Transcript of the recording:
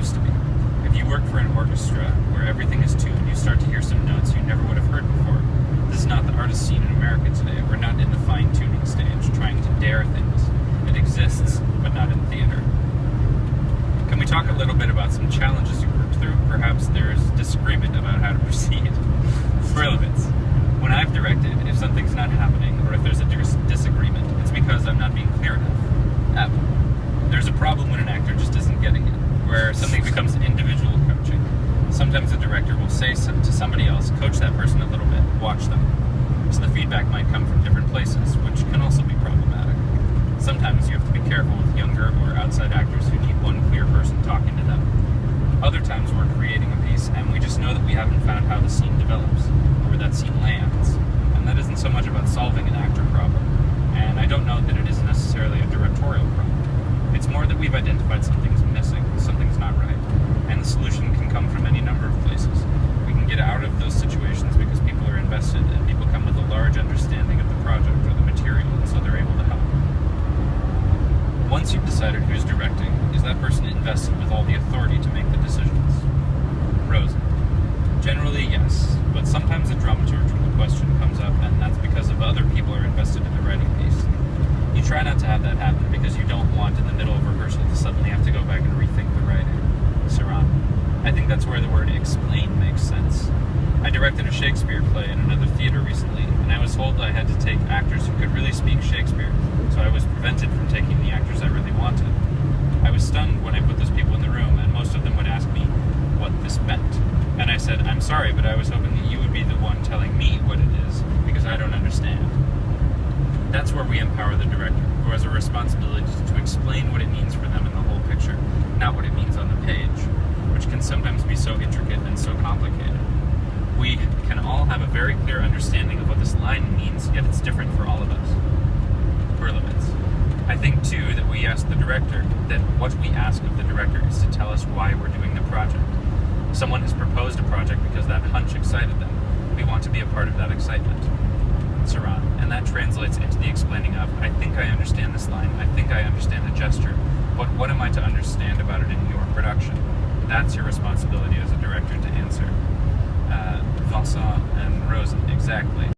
used to be. If you work for an orchestra where everything is tuned, you start to hear some notes you never would have heard before. This is not the artist scene in America today. We're not in the fine-tuning stage, trying to dare things. It exists, but not in theater. Can we talk a little bit about some challenges you worked through? Perhaps there's disagreement about how to proceed. Relevance. When I've directed, if something's not happening, or if there's a disagreement, it's because I'm not being clear enough. There's a problem when an actor just isn't getting it, where something becomes individual coaching. Sometimes a director will say to somebody else, coach that person a little bit, watch them. So the feedback might come from different places, which can also be problematic. Sometimes you have to be careful with younger or outside actors who need one clear person talking to them. Other times we're creating a piece and we just know that we haven't found how the scene develops, or where that scene lands. And that isn't so much about solving an actor problem. And I don't know that it is necessarily a directorial problem. It's more that we've identified something's missing, something's not right. And the solution can come from any number of places. We can get out of those situations because people are invested and people come with a large understanding of the project or the material, and so they're able to help. Once you've decided who's directing, is that person invested with all the authority to make the decisions? Rosen. Generally, yes, but sometimes a dramaturgical question comes up, and that's because of other people are invested in the writing piece. You try not to have that happen because you don't want in the middle of rehearsal to suddenly have to go back and rethink the writing. Serrano. I think that's where the word explain makes sense. I directed a Shakespeare play in another theater recently, and I was told I had to take actors who could really speak Shakespeare, so I was prevented from taking the actors I really wanted. I was stunned when I put those people in the room, and most of them would ask me what this meant. And I said, I'm sorry, but I was hoping that you would be the one telling me what it is, because I don't understand. That's where we empower the director, who has a responsibility to explain what it means for them in the whole picture, not what it means on the page, which can sometimes be so intricate and so complicated. We can all have a very clear understanding of what this line means, yet it's different for all of us. Relevance. I think, too, that we ask the director, that what we ask of the director is to tell us why we're doing the project. Someone has proposed a project because that hunch excited them. We want to be a part of that excitement. Serrano. And that translates into the explaining of, I think I understand this line, I think I understand the gesture, but what am I to understand about it in your production? That's your responsibility as a director to answer. Vincent and Rosen, exactly.